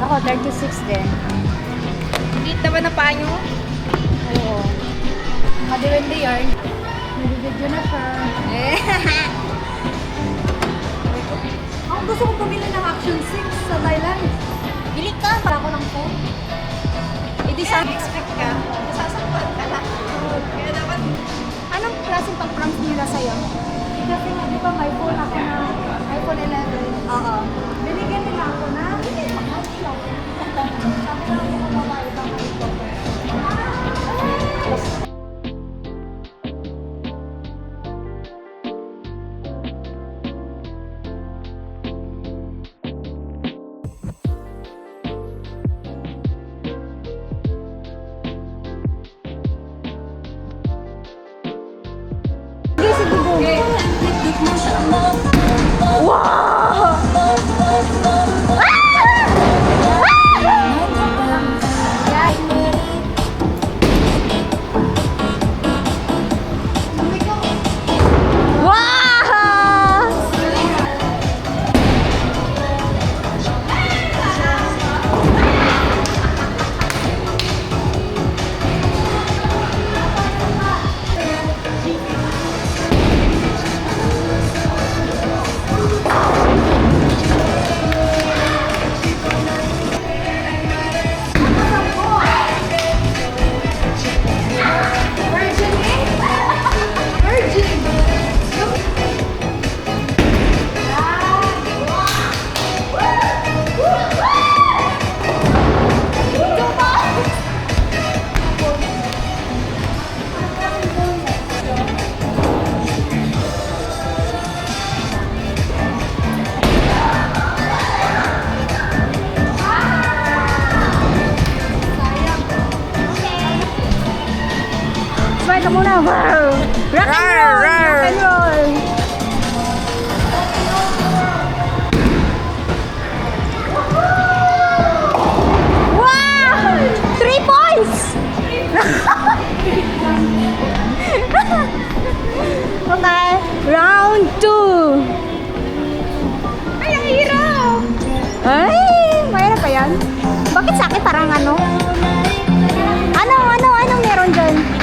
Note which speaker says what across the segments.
Speaker 1: Ako, 36 din.
Speaker 2: Kita ba na paa nyo?
Speaker 1: Oo.
Speaker 2: Madiwende yarn.
Speaker 1: Nag-video na siya.
Speaker 2: Eh.
Speaker 1: Ako gusto ko pumili ng Action 6 sa Thailand.
Speaker 2: Bili ka.
Speaker 1: Para ko ng phone.
Speaker 2: Hindi sa expect ka. Nasasaktan ka na. Kaya dapat...
Speaker 1: Anong klaseng pag-prank nila sa'yo? Kasi nga, di ba may phone ako na iPhone 11?
Speaker 2: Oo.
Speaker 1: Binigyan nila ako na, hindi, mag-help Sabi lang ako babae bang ito. Smile ka muna. Wow! Rock and roll! Rock and roll! Wow! 3 points! Okay, round 2. Ay, ang hirap! Ay, mahirap pa yan. Bakit sa akin parang ano? Anong meron dyan?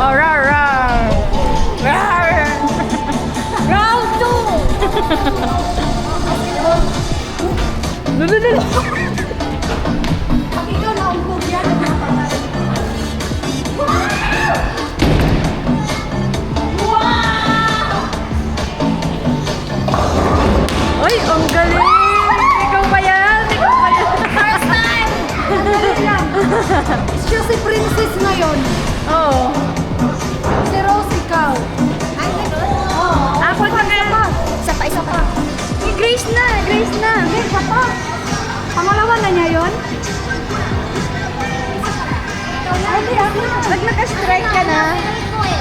Speaker 1: Oh, rar. Round 2! Pag ikaw naumpog yan, ay, ang galing! Ikaw ba yan?
Speaker 2: First time!
Speaker 1: Dali lang. Siya si Princess ngayon.
Speaker 2: Oo.
Speaker 1: Si Rose, ikaw.
Speaker 2: Ay, ganun?
Speaker 1: Oo.
Speaker 2: Ako na ka. Isa pa.
Speaker 1: Grace na. Grace, siya pa. Pangalawa na niya yun? Ay, di ako na.
Speaker 2: Ba't naka-strike ka na?
Speaker 1: Okay.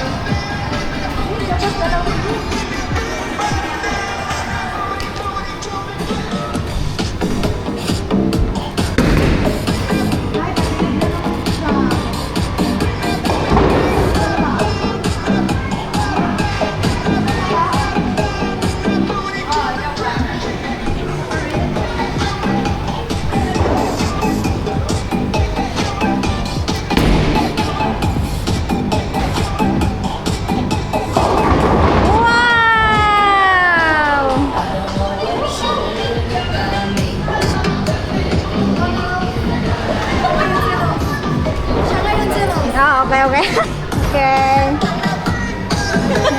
Speaker 1: Okay.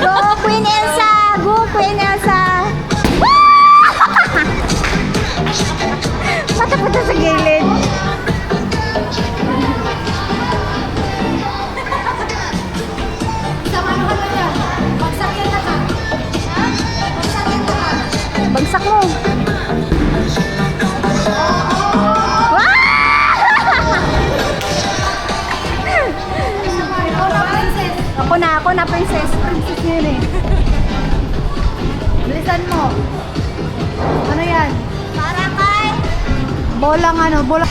Speaker 1: Go, Queen Elsa! Go, Queen Elsa! Matapunta sa gilid. Bagsak mo. Ako na, princess. Princess niya yun eh. Bilisan mo. Ano yan?
Speaker 2: Para kay...
Speaker 1: Bolang ano, bolang.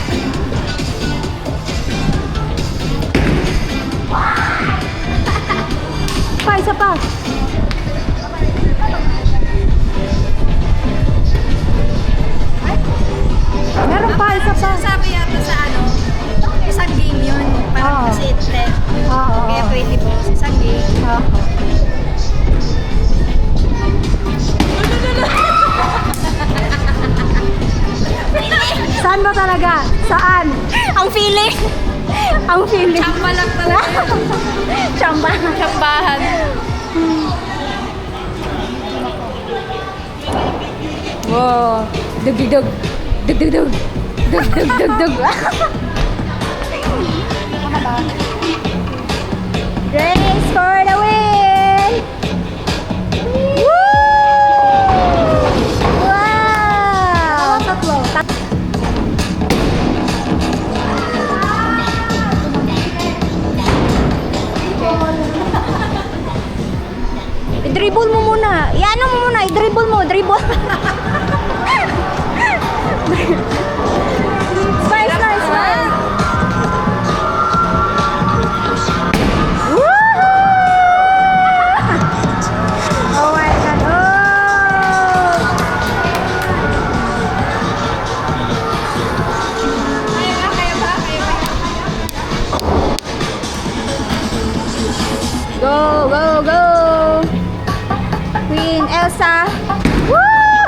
Speaker 1: Pa, isa pa. Meron pa, isa pa.
Speaker 2: Sabi yata sa ano, isang game yun. Parang
Speaker 1: Oo.
Speaker 2: kasi itle.
Speaker 1: Oo.
Speaker 2: Kaya 20 balls, isang game.
Speaker 1: Oo. Saan ba talaga? Saan?
Speaker 2: Ang feeling!
Speaker 1: Ang feeling.
Speaker 2: Chamba lang talaga.
Speaker 1: Chamba.
Speaker 2: Chambahan.
Speaker 1: Wow. Dug dug dug. Dug dug dug. Dug dug dug dug. Race for the win! Woo! Wow! Tatlo. I-dribble mo muna. I-ano mo muna. I-dribble mo. Dribble. Spice na, spice. Woohoo! Oh my God. Oh!
Speaker 2: Kaya ba?
Speaker 1: Go, go, go! Queen Elsa. Woo!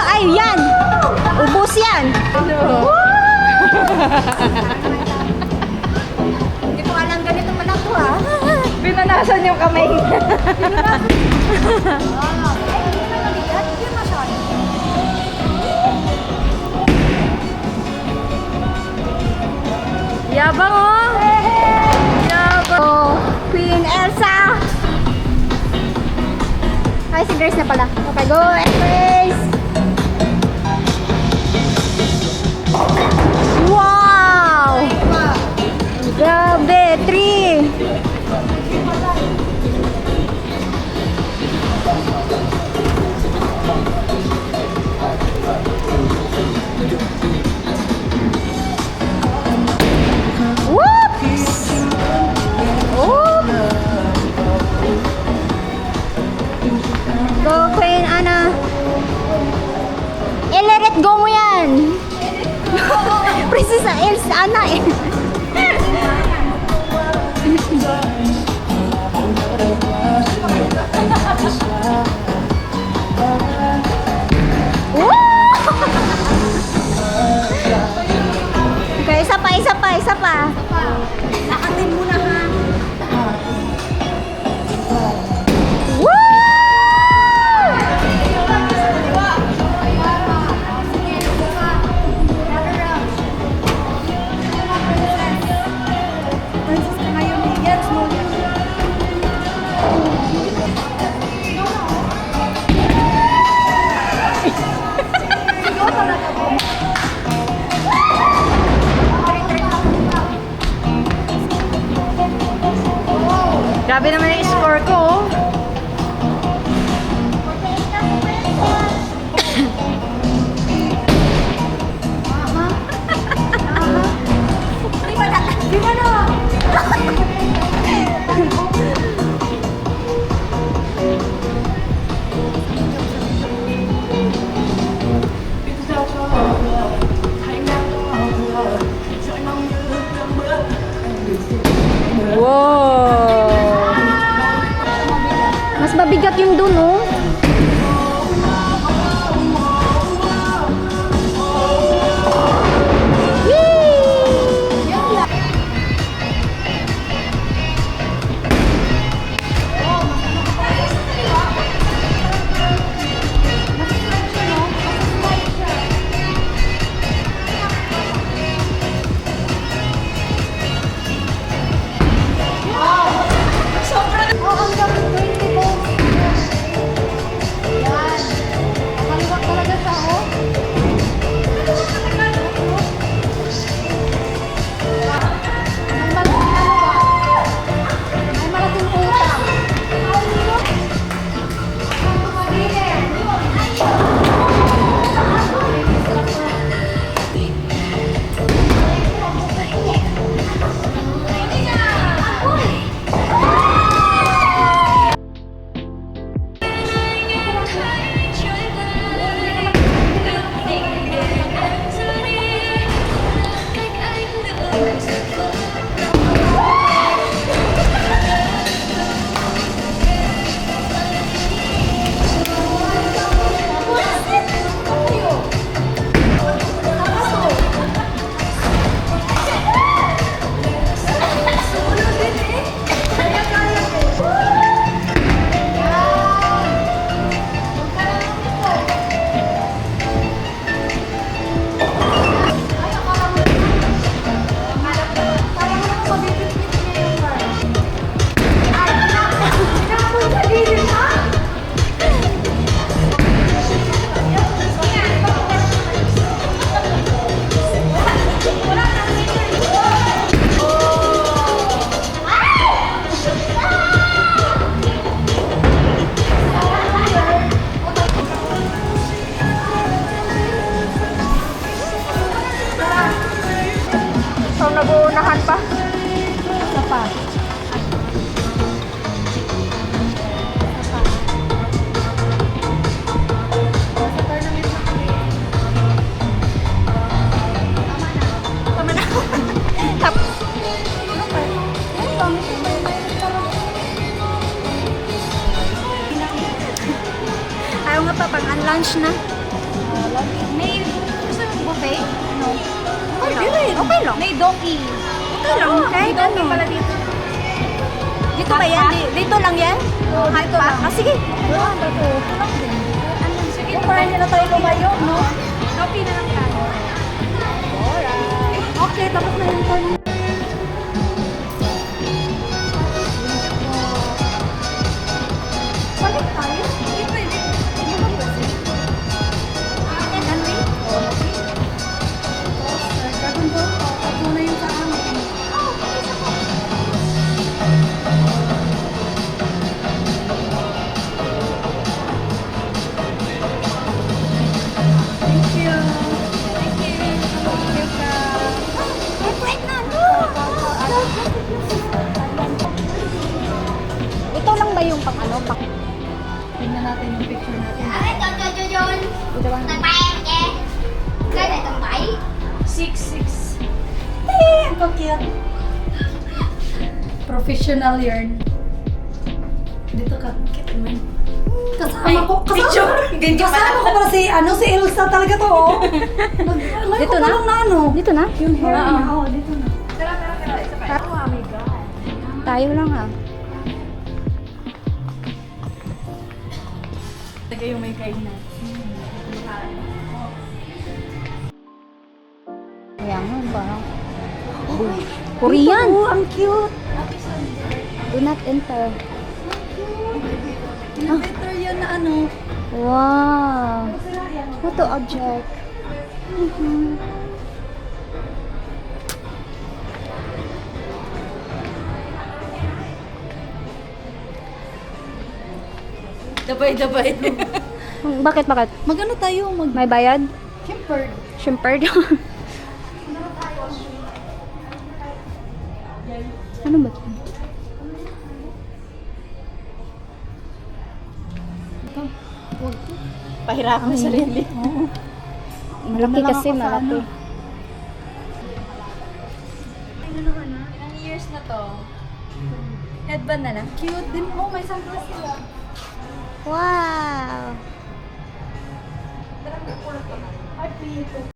Speaker 1: Ay, yan! Ubus yan! Woo! Hindi ko alam ganito pala to ah.
Speaker 2: Pinanasan yung kamay.
Speaker 1: Yabang oh! Yabang! Oh, Queen Elsa! Ay, si Grace na pala. Okay, go, Grace! Wow! Grabe, 3! Whoops! Whoop! Go, Queen Anna! Let go mo yan! Princess Elsa Anna eh! Woo! Okay, isa pa, isa pa, isa pa.
Speaker 2: Nakatin mo na ha.
Speaker 1: Woo!
Speaker 2: Grabe naman yung score ko. Oh.
Speaker 1: Di ba no? Wow! Mas mabigat yung dun, oh. nag-uunahan pa.
Speaker 2: Isa pa. Sa tournament na kami. Tama na.
Speaker 1: Tap.
Speaker 2: Ano pa? Ay, pangit ko ba?
Speaker 1: Ayaw nga pa, pang-lunch na.
Speaker 2: May gusto mo buffet? No.
Speaker 1: Okay lang. Okay lang.
Speaker 2: May donkey.
Speaker 1: Okay lang. Kahit ano.
Speaker 2: Pala dito.
Speaker 1: Dito ba yan? Dito lang yan?
Speaker 2: Oo, dito lang.
Speaker 1: Ah, sige.
Speaker 2: Sige, parang nila tayo lumayo, no? Copy na lang tayo.
Speaker 1: Okay, tapos na yung turn.
Speaker 2: Balik tayo? Hindi pwede. Hindi ba pwede? Henry? Oo. Dragon Ball? Tatlo na yun sa amin. Oo, isa ko. Thank you. Thank you. Thank you, ka.
Speaker 1: Wait na. Ito lang ba yung pang ano? Pang...
Speaker 2: Tingnan natin yung picture natin.
Speaker 1: Ito ba?
Speaker 2: 6'6". Eh, ang cute. Professional yarn. Dito ka. Cute naman. Kasama ko. Kasama ko pala si Elsa talaga to, oh.
Speaker 1: Dito na? Dito na?
Speaker 2: Yung hair niya, oh, dito na. Tara. Isa pa. Oh my God.
Speaker 1: Tayo lang ah.
Speaker 2: Taga yung may kainan.
Speaker 1: Kaya nga, parang... Korean!
Speaker 2: Oh, ang cute.
Speaker 1: Do not enter.
Speaker 2: Better yun na ano.
Speaker 1: Wow! Photo object.
Speaker 2: Dabay.
Speaker 1: Bakit?
Speaker 2: Magano tayo?
Speaker 1: May bayad?
Speaker 2: Shimpered.
Speaker 1: Shimpered? Ano ba ito?
Speaker 2: Pahirapan sa sarili. Oo.
Speaker 1: Malaki
Speaker 2: Wala
Speaker 1: kasi,
Speaker 2: ako sa
Speaker 1: malaki.
Speaker 2: Ilang years na to? Headband na lang. Cute din. Oh, may sunglass sila.
Speaker 1: Wow!
Speaker 2: Ay, pito.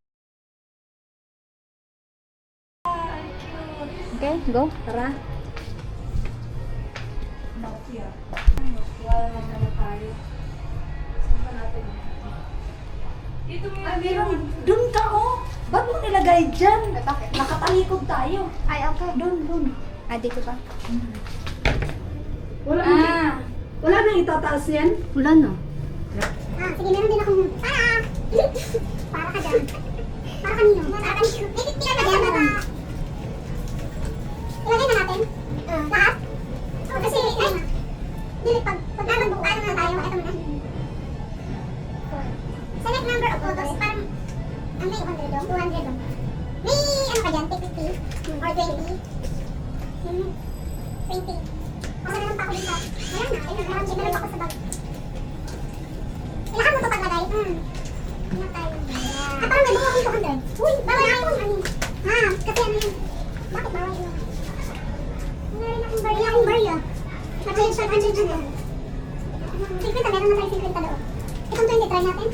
Speaker 1: Okay, go.
Speaker 2: Tara. Nokia. Wala lang naman tayo. Saan ba natin? Dito mo yung meron. Doon ka, oh. Ba't mo nilagay dyan? Nakatalikod tayo.
Speaker 1: Ay, okay.
Speaker 2: Doon.
Speaker 1: Ah, dito ba?
Speaker 2: Wala nang wala nang itataas yan?
Speaker 1: Wala na.
Speaker 3: Sige, meron din akong para ka dyan. Para kanino? Para kanino? Tingnan na dyan ba? Ilagay na natin? Lahat? Kasi, ay, pag nabagbukaan na tayo, ito muna. Select number of photos, parang, ano yung 200 dong? 200 dong. May, ano ka dyan? 50 or 20? 20. Ako na lang pa ako din sa, wala na, meron pa ako sa bag. Ilakad mo ito paglagay. Ano tayo? Parang may bawa akong 200. Uy, bawal akong ano. Kasi ano yun. Bakit bawal yun? Wala rin akong barya. Akong barya. Nag-change 500 na. 50, meron na tayo 50 doon. Itong 20, try natin.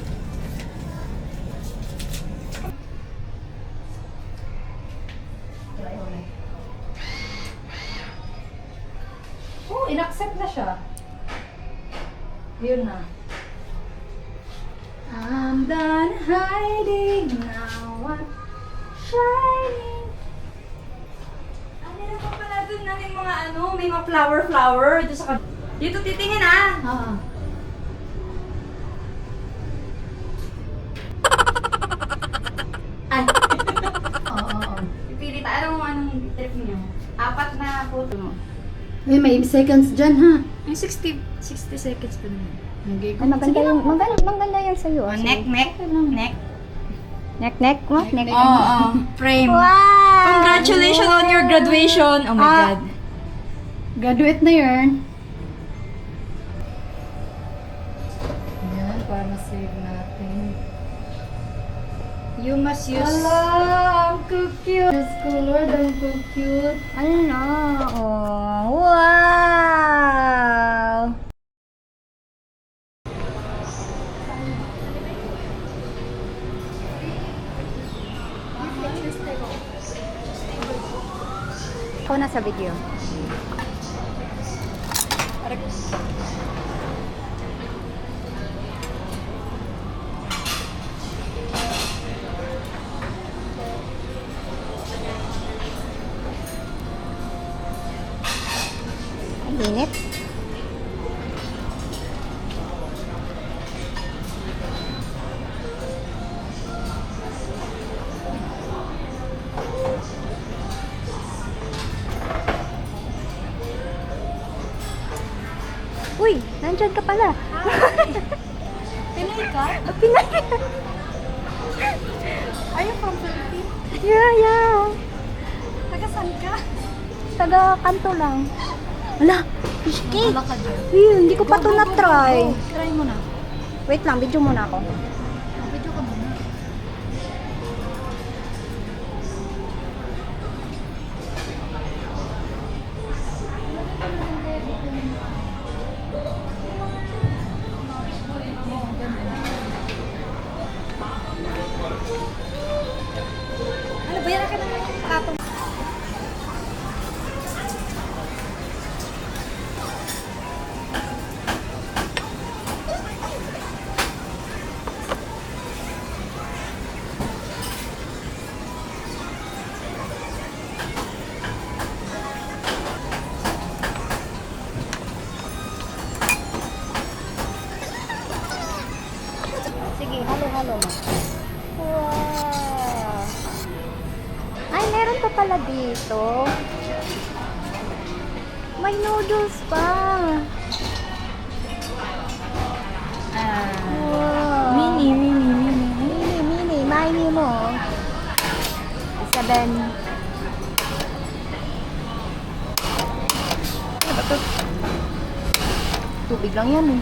Speaker 2: Oh, in-accept na siya. Yun na. I'm done hiding, now I'm shining. Ano na pa pala dun na may mga ano, may mga flower dito sa dito titingin ah. Ay. Oo. Pipili tayo. Alam mo anong trip niyo? 4 na photo mo.
Speaker 4: May seconds dyan, ha?
Speaker 2: Yung 60 seconds pa naman.
Speaker 1: Ay, maganda yan sa'yo. Ah,
Speaker 2: Neck.
Speaker 1: Neck. What? Neck.
Speaker 2: Oo. Frame.
Speaker 1: Wow!
Speaker 2: Congratulations on your graduation. Oh my God.
Speaker 4: Graduate na yun. Yan, para ma-save natin.
Speaker 2: You must use...
Speaker 4: Hala, ang cute. Diyos ko, Lord, ang cute.
Speaker 1: Ano? Oh, wow! Ako na sa video. Ang init. Uy, nandyan ka pala.
Speaker 2: Pinoy ka?
Speaker 1: Pinay.
Speaker 2: Are you from Philippines?
Speaker 1: Yeah.
Speaker 2: Taga saan ka?
Speaker 1: Taga kanto lang. Wala, fish cake.
Speaker 2: Wala ka dyan.
Speaker 1: Hindi ko pa ito na-try.
Speaker 2: Try mo na.
Speaker 1: Wait lang, video muna ako.
Speaker 2: Video ka muna. Ano, bayaran ka na lang yung platong.
Speaker 1: Sige, halo-halo mo. Wow! Ay, meron pa pala dito. May noodles pa. Wow.
Speaker 2: Mini.
Speaker 1: Mini mo. 7. Ano ba to? Tubig lang yan eh.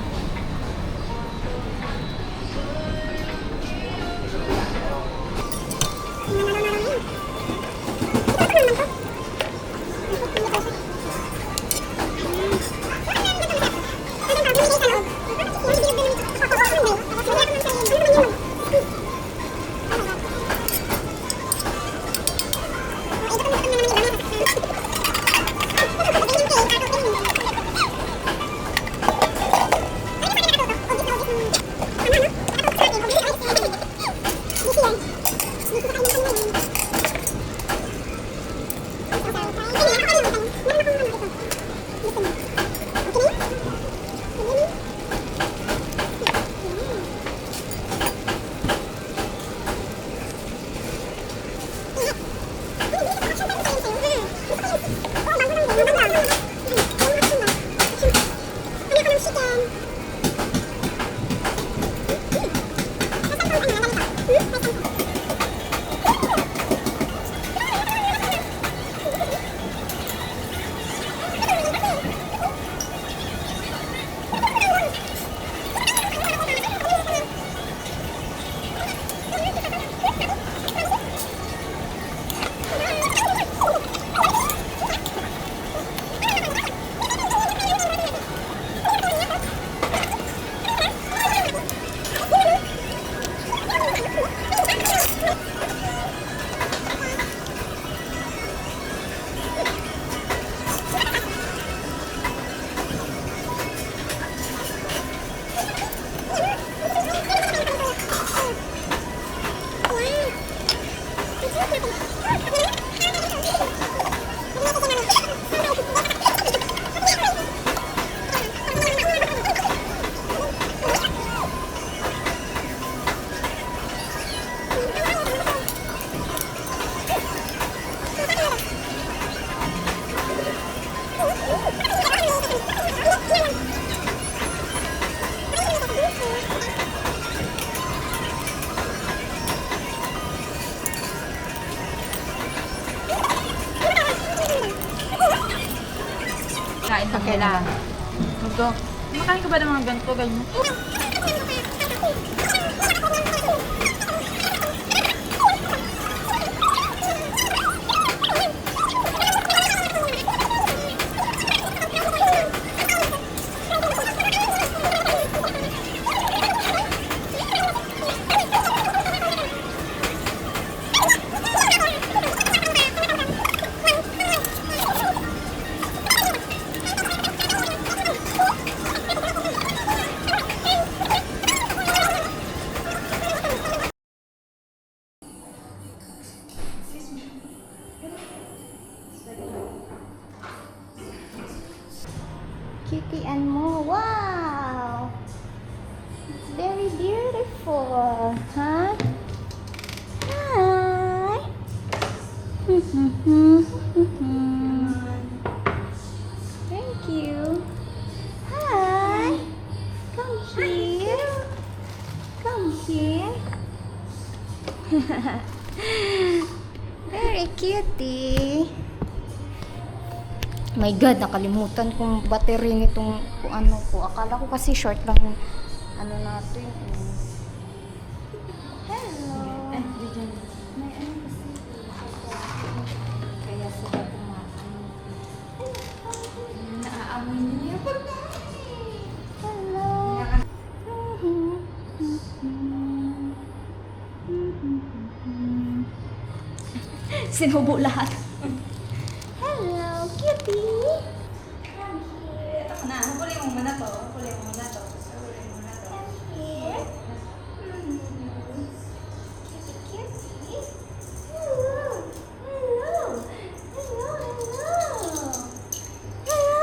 Speaker 2: Kain lang nila. Go. Kumakain ka ba ng mga ganito, ganyan?
Speaker 1: Cutiean mo. Wow! It's very beautiful. Huh? Hi! Thank you. Hi! Come here. Come here. Very cutie. My God, nakalimutan kong battery nitong kung ano ko. Akala ko kasi short lang yung ano natin. Hello. May ano kasi. Kaya sila kumain.
Speaker 2: Naaamoy niya yung
Speaker 1: Hello. Sinubo lahat. Hello, cutie.
Speaker 2: Ito ko na. Huli mo muna to. Huli mo muna to. Huli mo muna to.
Speaker 1: Here. Cutie. Hello. Hello. Hello. Hello.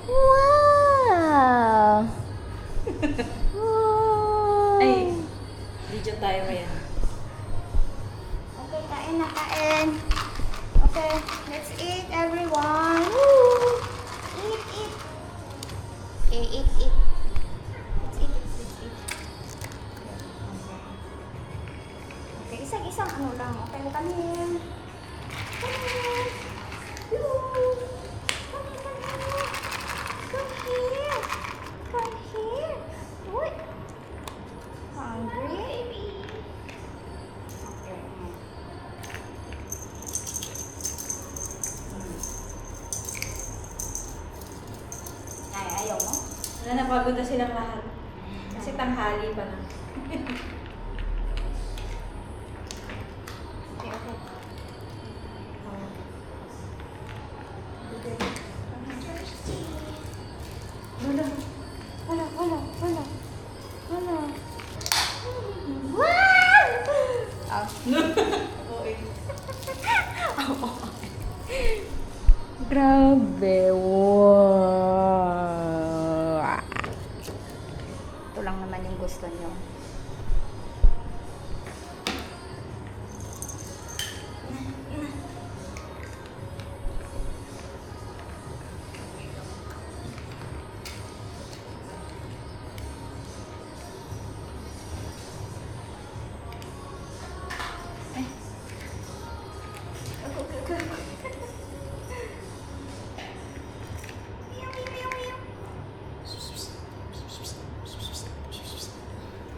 Speaker 1: Wow. Wow.
Speaker 2: Ay. Video tayo ngayon.
Speaker 1: Okay, kain na, kain. Okay, let's eat, everyone. Woo! Eat, eat. Okay, eat, eat. Let's eat, let's eat. Okay, isang-isang ano lang. Okay, come here. Come here. You. Come here, come here. Come here. Come here. What? Hungry? Okay. Ay, ayaw mo?
Speaker 2: Napagod na silang lahat. Kasi tanghali pa na.
Speaker 1: Okay, okay.
Speaker 2: Wala.
Speaker 1: Wala, wala, wala. Wala. Wow! Ah. Grabe. Wow. Ito lang naman yung gusto nyo.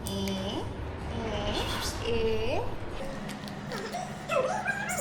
Speaker 1: Eh. Cutie.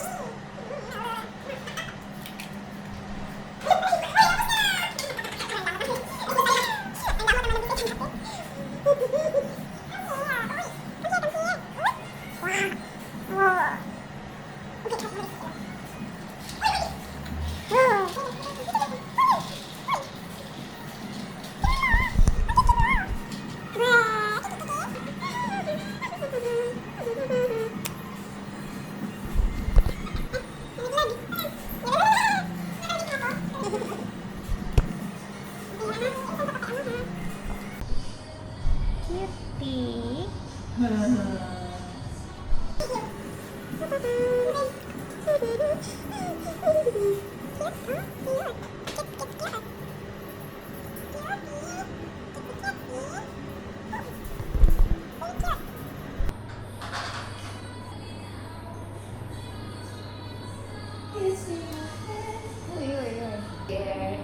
Speaker 1: Uy, uy, uy. Yeah.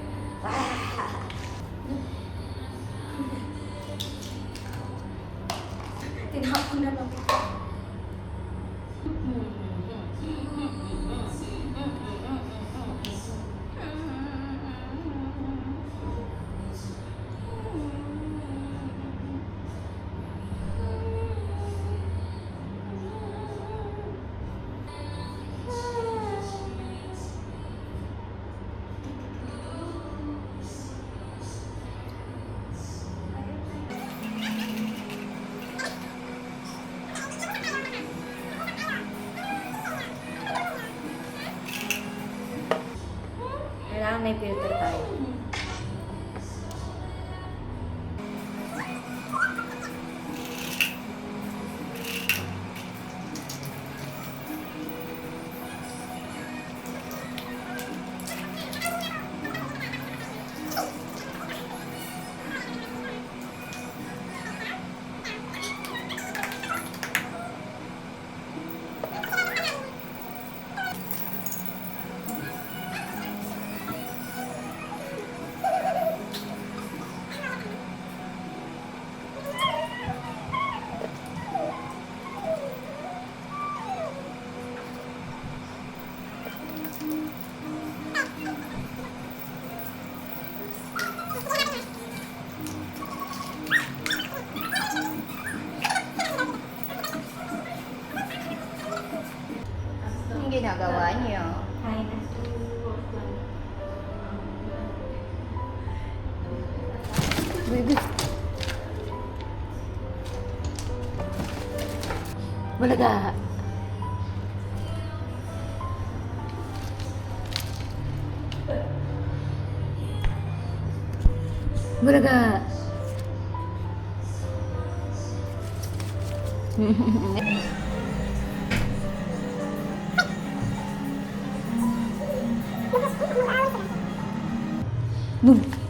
Speaker 1: Tinapon na lang ito. Kailangan may filter tayo. Anong ginagawa niyo?
Speaker 2: Kain na.
Speaker 1: Baby. Bulaga. Bulaga. Boom.